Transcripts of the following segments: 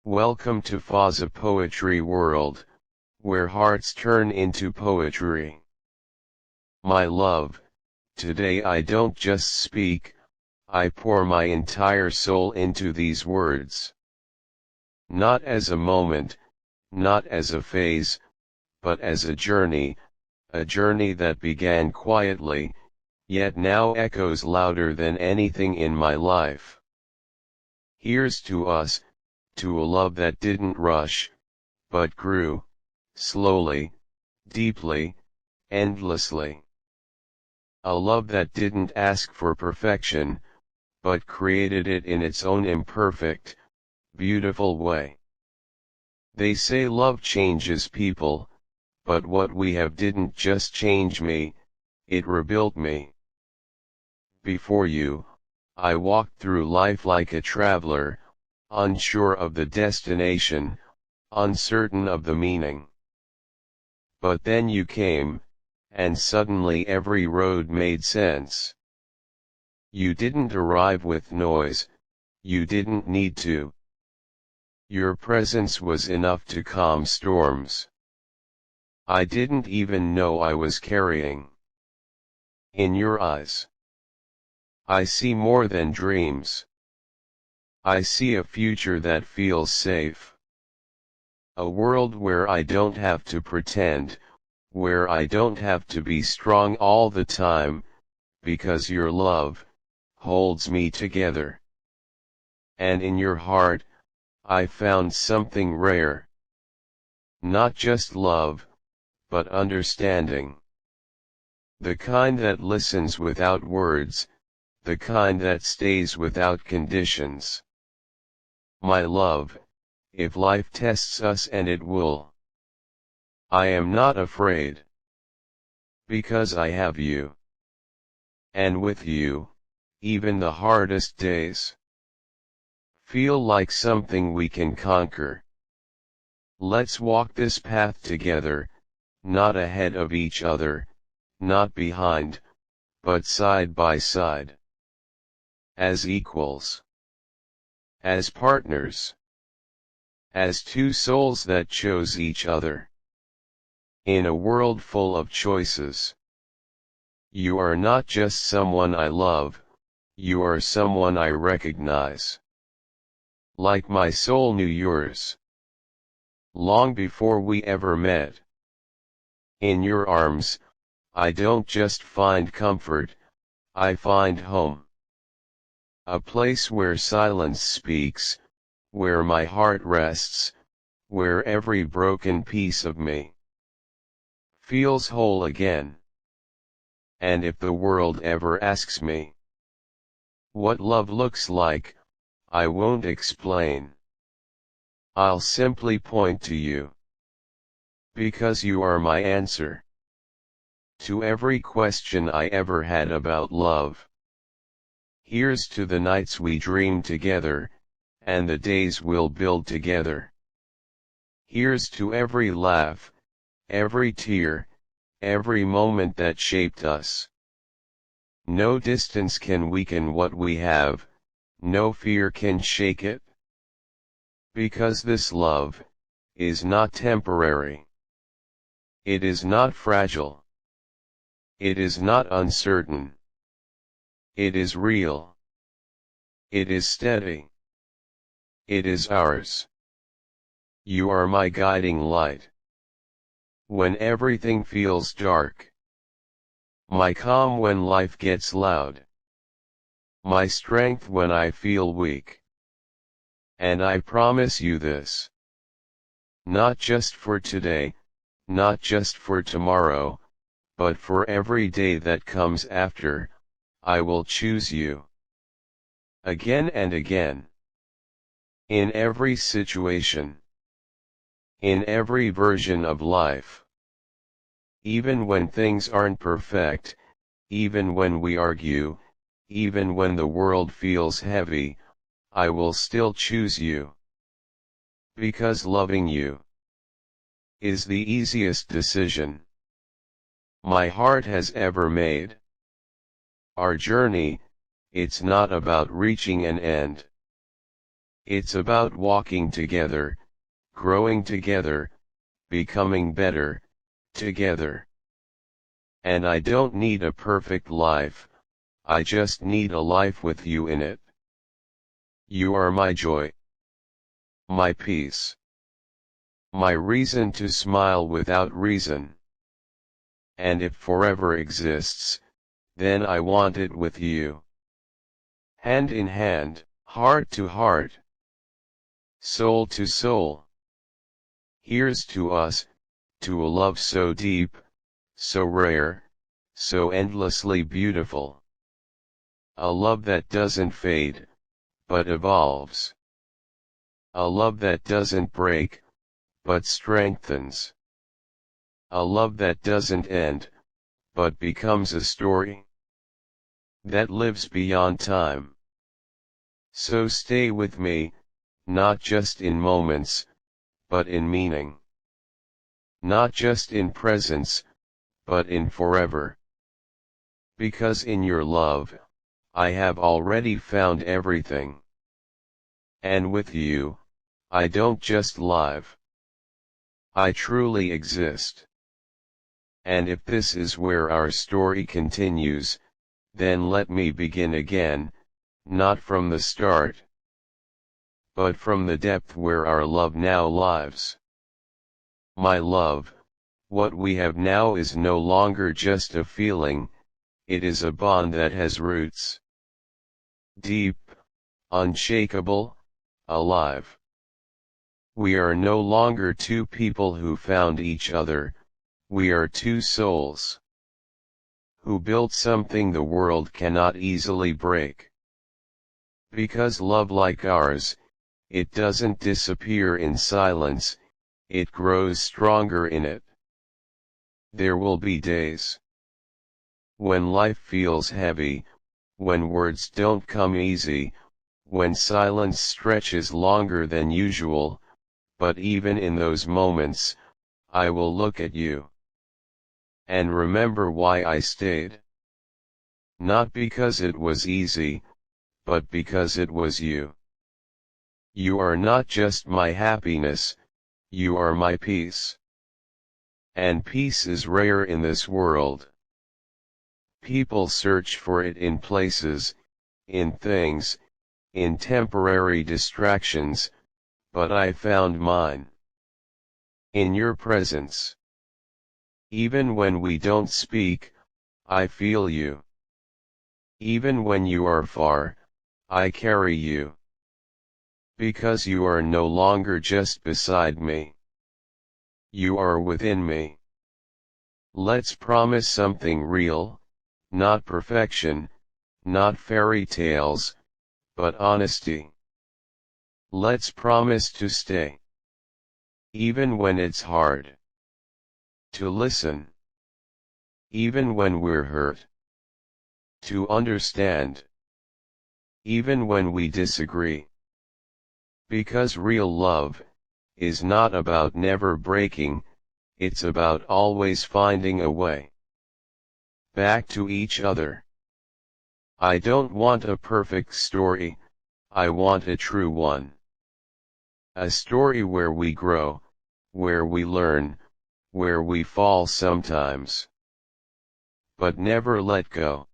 Welcome to Fazza Poetry World, where hearts turn into poetry. My love, today I don't just speak, I pour my entire soul into these words. Not as a moment, not as a phase, but as a journey that began quietly, yet now echoes louder than anything in my life. Here's to us, to a love that didn't rush, but grew, slowly, deeply, endlessly. A love that didn't ask for perfection, but created it in its own imperfect, beautiful way. They say love changes people, but what we have didn't just change me, it rebuilt me. Before you, I walked through life like a traveler, unsure of the destination, uncertain of the meaning. But then you came, and suddenly every road made sense. You didn't arrive with noise, you didn't need to. Your presence was enough to calm storms I didn't even know I was carrying. In your eyes, I see more than dreams. I see a future that feels safe. A world where I don't have to pretend, where I don't have to be strong all the time, because your love holds me together. And in your heart, I found something rare. Not just love, but understanding. The kind that listens without words, the kind that stays without conditions. My love, if life tests us, and it will, I am not afraid. Because I have you. And with you, even the hardest days feel like something we can conquer. Let's walk this path together, not ahead of each other, not behind, but side by side. As equals. As partners. As two souls that chose each other. In a world full of choices. You are not just someone I love, you are someone I recognize. Like my soul knew yours. Long before we ever met. In your arms, I don't just find comfort, I find home. A place where silence speaks, where my heart rests, where every broken piece of me feels whole again. And if the world ever asks me what love looks like, I won't explain. I'll simply point to you. Because you are my answer to every question I ever had about love. Here's to the nights we dreamed together, and the days we'll build together. Here's to every laugh, every tear, every moment that shaped us. No distance can weaken what we have, no fear can shake it. Because this love is not temporary. It is not fragile. It is not uncertain. It is real. It is steady. It is ours. You are my guiding light. When everything feels dark. My calm when life gets loud. My strength when I feel weak. And I promise you this. Not just for today, not just for tomorrow, but for every day that comes after, I will choose you. Again and again. In every situation. In every version of life. Even when things aren't perfect, even when we argue, even when the world feels heavy, I will still choose you. Because loving you is the easiest decision my heart has ever made. Our journey, it's not about reaching an end. It's about walking together, growing together, becoming better, together. And I don't need a perfect life, I just need a life with you in it. You are my joy, my peace, my reason to smile without reason. And if forever exists, then I want it with you. Hand in hand, heart to heart, soul to soul. Here's to us, to a love so deep, so rare, so endlessly beautiful. A love that doesn't fade, but evolves. A love that doesn't break, but strengthens. A love that doesn't end, but becomes a story that lives beyond time. So stay with me, not just in moments, but in meaning. Not just in presence, but in forever. Because in your love, I have already found everything. And with you, I don't just live. I truly exist. And if this is where our story continues, then let me begin again, not from the start, but from the depth where our love now lives. My love, what we have now is no longer just a feeling, it is a bond that has roots. Deep, unshakable, alive. We are no longer two people who found each other, we are two souls who built something the world cannot easily break. Because love like ours, it doesn't disappear in silence, it grows stronger in it. There will be days when life feels heavy, when words don't come easy, when silence stretches longer than usual, but even in those moments, I will look at you and remember why I stayed. Not because it was easy, but because it was you. You are not just my happiness, you are my peace. And peace is rare in this world. People search for it in places, in things, in temporary distractions, but I found mine in your presence. Even when we don't speak, I feel you. Even when you are far, I carry you. Because you are no longer just beside me. You are within me. Let's promise something real, not perfection, not fairy tales, but honesty. Let's promise to stay. Even when it's hard. To listen. Even when we're hurt. To understand. Even when we disagree. Because real love is not about never breaking, it's about always finding a way back to each other. I don't want a perfect story, I want a true one. A story where we grow, where we learn, where we fall sometimes, but never let go.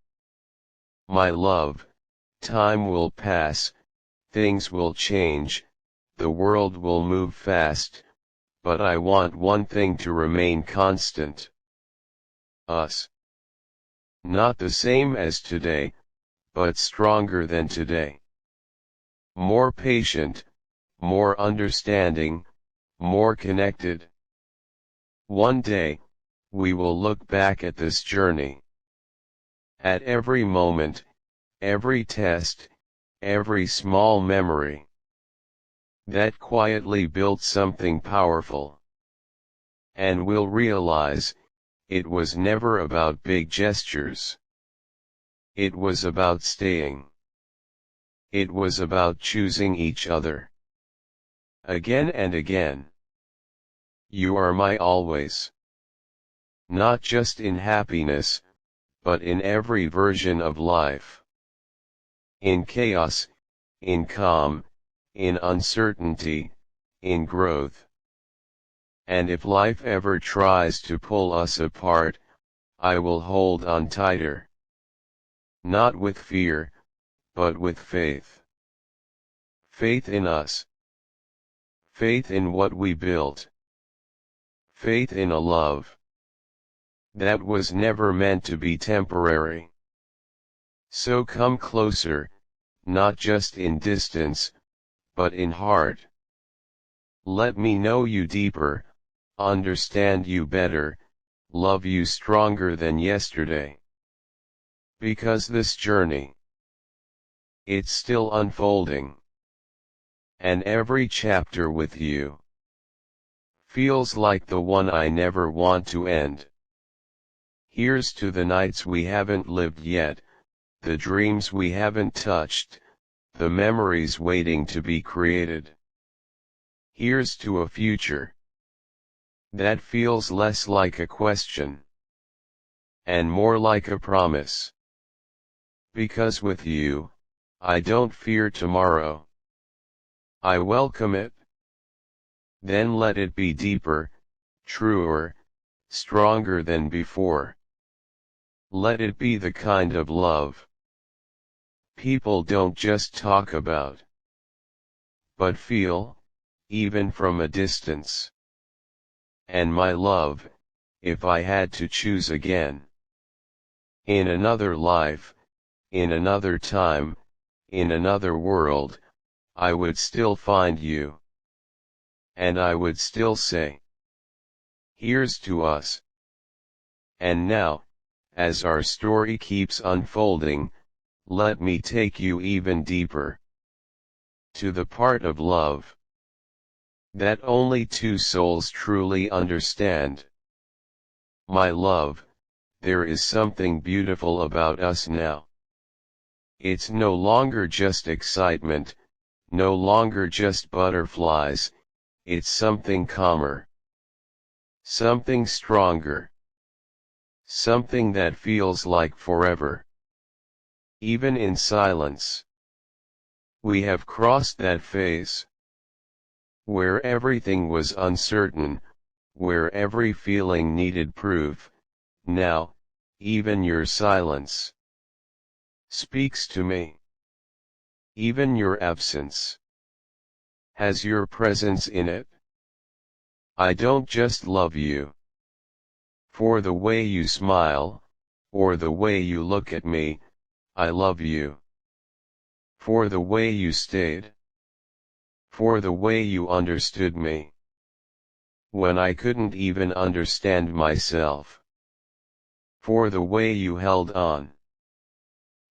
My love, time will pass, things will change, the world will move fast, but I want one thing to remain constant. Us. Not the same as today, but stronger than today. More patient, more understanding, more connected. One day, we will look back at this journey. At every moment, every test, every small memory that quietly built something powerful. And we'll realize, it was never about big gestures. It was about staying. It was about choosing each other. Again and again. You are my always. Not just in happiness, but in every version of life. In chaos, in calm, in uncertainty, in growth. And if life ever tries to pull us apart, I will hold on tighter. Not with fear, but with faith. Faith in us. Faith in what we built. Faith in a love that was never meant to be temporary. So come closer, not just in distance, but in heart. Let me know you deeper, understand you better, love you stronger than yesterday. Because this journey, it's still unfolding. And every chapter with you feels like the one I never want to end. Here's to the nights we haven't lived yet, the dreams we haven't touched, the memories waiting to be created. Here's to a future that feels less like a question and more like a promise. Because with you, I don't fear tomorrow. I welcome it. Then let it be deeper, truer, stronger than before. Let it be the kind of love people don't just talk about, but feel, even from a distance. And my love, if I had to choose again, in another life, in another time, in another world, I would still find you. And I would still say, here's to us. And now, as our story keeps unfolding, let me take you even deeper to the part of love that only two souls truly understand. My love, there is something beautiful about us now. It's no longer just excitement, no longer just butterflies, it's something calmer, something stronger, something that feels like forever. Even in silence, we have crossed that phase where everything was uncertain, where every feeling needed proof. Now, even your silence speaks to me. Even your absence has your presence in it. I don't just love you for the way you smile, or the way you look at me, I love you for the way you stayed, for the way you understood me when I couldn't even understand myself, for the way you held on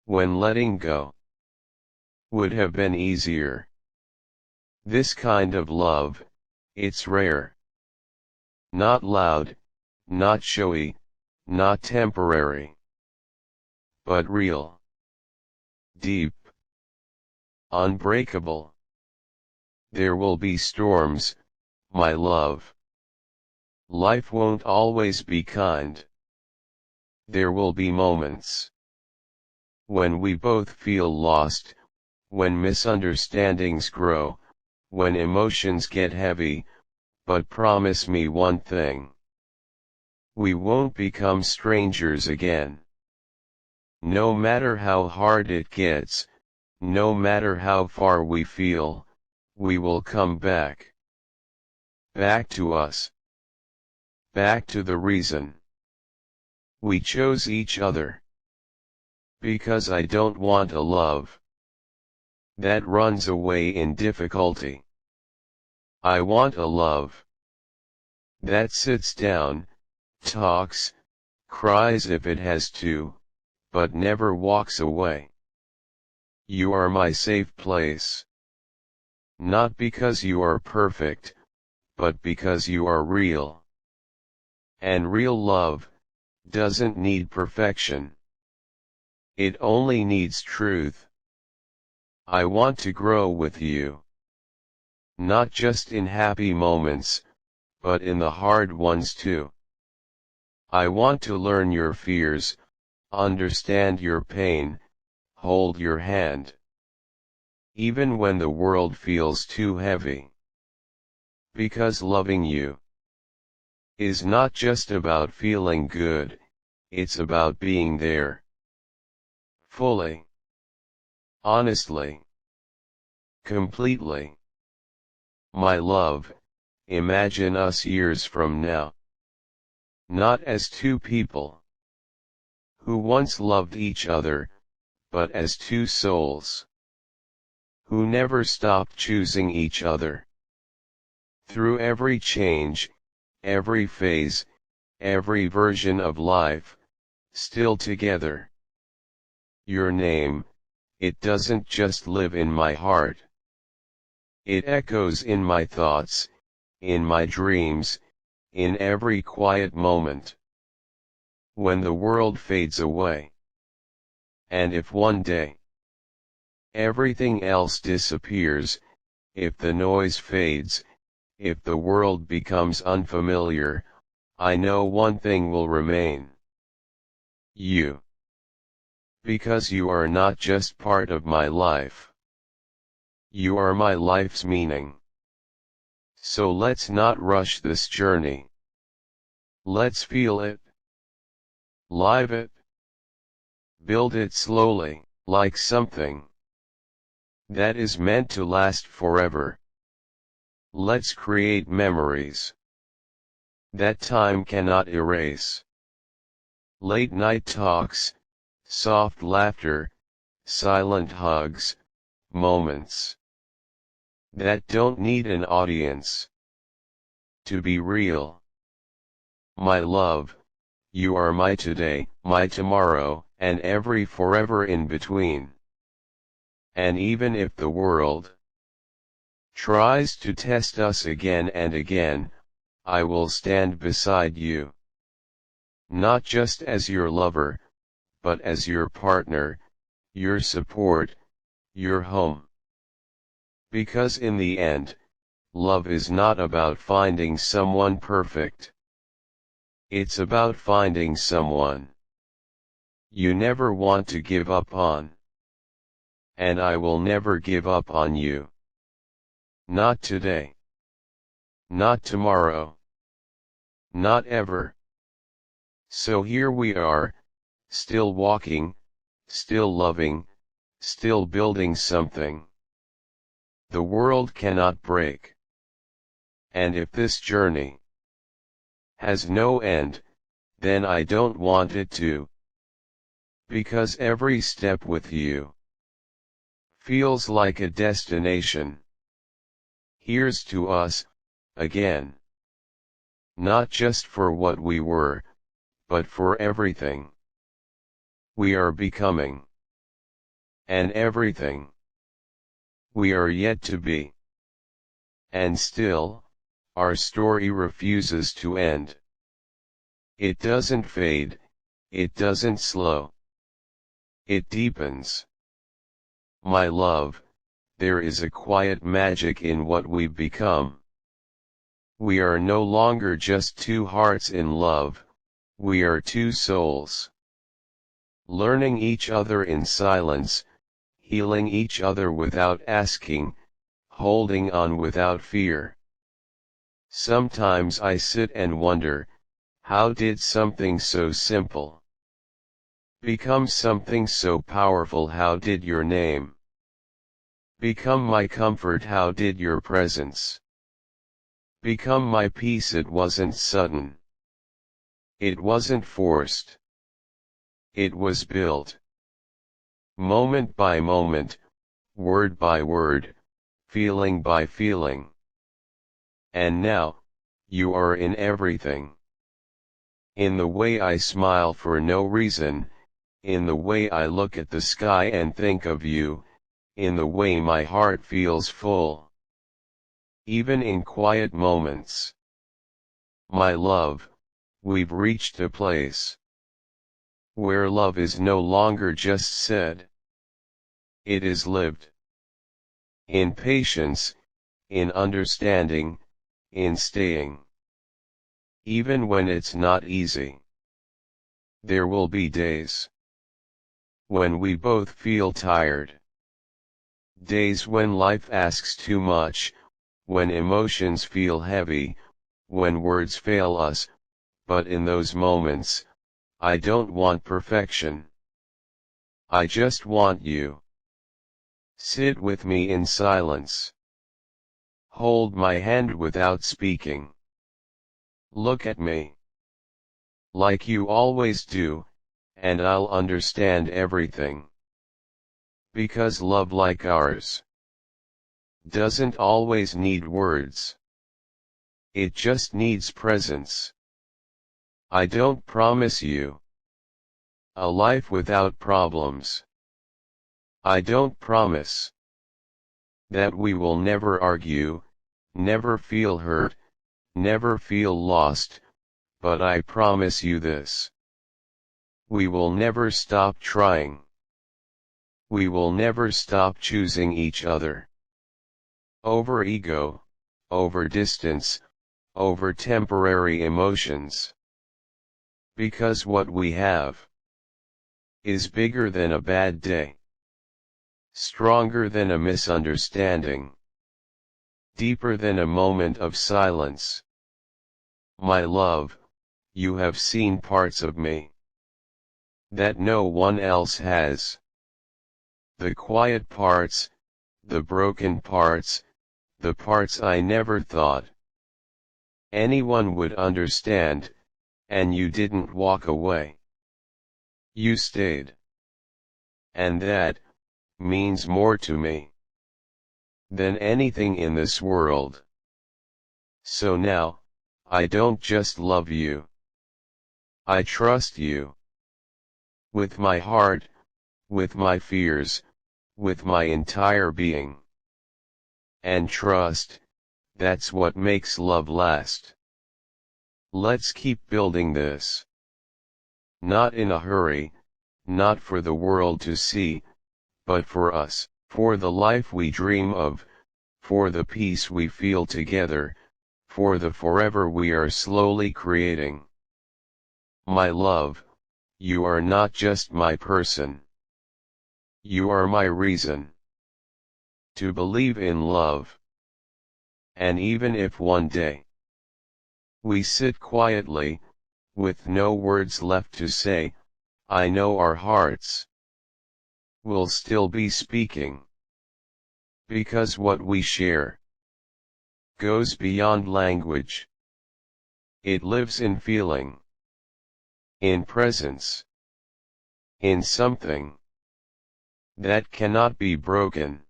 when letting go would have been easier. This kind of love, it's rare. Not loud, not showy, not temporary, but real, deep, unbreakable. There will be storms, my love. Life won't always be kind. There will be moments when we both feel lost, when misunderstandings grow, when emotions get heavy, but promise me one thing. We won't become strangers again. No matter how hard it gets, no matter how far we feel, we will come back. Back to us. Back to the reason we chose each other. Because I don't want a love that runs away in difficulty. I want a love that sits down, talks, cries if it has to, but never walks away. You are my safe place. Not because you are perfect, but because you are real. And real love doesn't need perfection. It only needs truth. I want to grow with you. Not just in happy moments, but in the hard ones too. I want to learn your fears, understand your pain, hold your hand. even when the world feels too heavy. Because loving you is not just about feeling good, it's about being there. Fully. Honestly. Completely. My love, imagine us years from now. Not as two people who once loved each other, but as two souls who never stopped choosing each other. Through every change, every phase, every version of life, still together. Your name, it doesn't just live in my heart. It echoes in my thoughts, in my dreams, in every quiet moment. When the world fades away. And if one day everything else disappears, if the noise fades, if the world becomes unfamiliar, I know one thing will remain. You. Because you are not just part of my life. You are my life's meaning. So let's not rush this journey. Let's feel it. Live it. Build it slowly, like something that is meant to last forever. Let's create memories that time cannot erase. Late night talks, soft laughter, silent hugs, moments that don't need an audience to be real. My love, you are my today, my tomorrow, and every forever in between. And even if the world tries to test us again and again, I will stand beside you. Not just as your lover, but as your partner, your support, your home. Because in the end, love is not about finding someone perfect. It's about finding someone you never want to give up on. And I will never give up on you. Not today. Not tomorrow. Not ever. So here we are, still walking, still loving, still building something the world cannot break. And if this journey has no end, then I don't want it to. Because every step with you feels like a destination. Here's to us, again. Not just for what we were, but for everything we are becoming. And everything we are yet to be. And still, our story refuses to end. It doesn't fade, it doesn't slow. It deepens. My love, there is a quiet magic in what we've become. We are no longer just two hearts in love, we are two souls. Learning each other in silence, healing each other without asking, holding on without fear. Sometimes I sit and wonder, how did something so simple become something so powerful? How did your name become my comfort? How did your presence become my peace? It wasn't sudden. It wasn't forced. It was built. Moment by moment, word by word, feeling by feeling. And now, you are in everything. In the way I smile for no reason, in the way I look at the sky and think of you, in the way my heart feels full. Even in quiet moments. My love, we've reached a place where love is no longer just said. It is lived. In patience, in understanding, in staying. Even when it's not easy. There will be days when we both feel tired. Days when life asks too much, when emotions feel heavy, when words fail us, but in those moments, I don't want perfection. I just want you. Sit with me in silence. Hold my hand without speaking. Look at me. Like you always do, and I'll understand everything. Because love like ours doesn't always need words. It just needs presence. I don't promise you a life without problems. I don't promise that we will never argue, never feel hurt, never feel lost, but I promise you this. We will never stop trying. We will never stop choosing each other. Over ego, over distance, over temporary emotions. Because what we have is bigger than a bad day. Stronger than a misunderstanding. Deeper than a moment of silence. My love, you have seen parts of me that no one else has. The quiet parts, the broken parts, the parts I never thought anyone would understand, and you didn't walk away. You stayed. And that means more to me than anything in this world. So now, I don't just love you. I trust you. With my heart, with my fears, with my entire being. And trust, that's what makes love last. Let's keep building this. Not in a hurry, not for the world to see, but for us, for the life we dream of, for the peace we feel together, for the forever we are slowly creating. My love, you are not just my person. You are my reason to believe in love. And even if one day we sit quietly, with no words left to say, I know our hearts will still be speaking. Because what we share goes beyond language. It lives in feeling, in presence, in something that cannot be broken.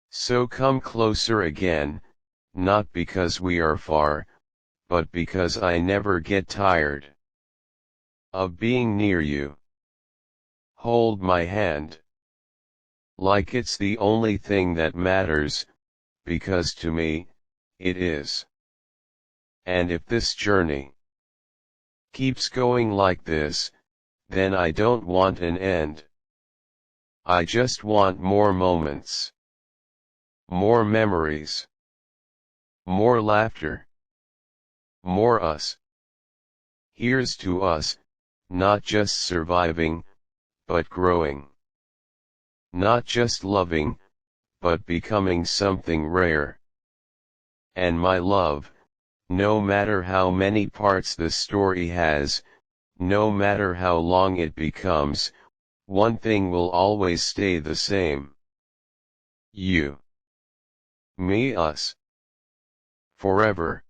So come closer again, not because we are far, but because I never get tired of being near you. Hold my hand, like it's the only thing that matters, because to me, it is. And if this journey keeps going like this, then I don't want an end. I just want more moments, more memories, more laughter, more us. Here's to us, not just surviving, but growing. Not just loving, but becoming something rare. And my love, no matter how many parts the story has, no matter how long it becomes, one thing will always stay the same. You. Me, us. Forever.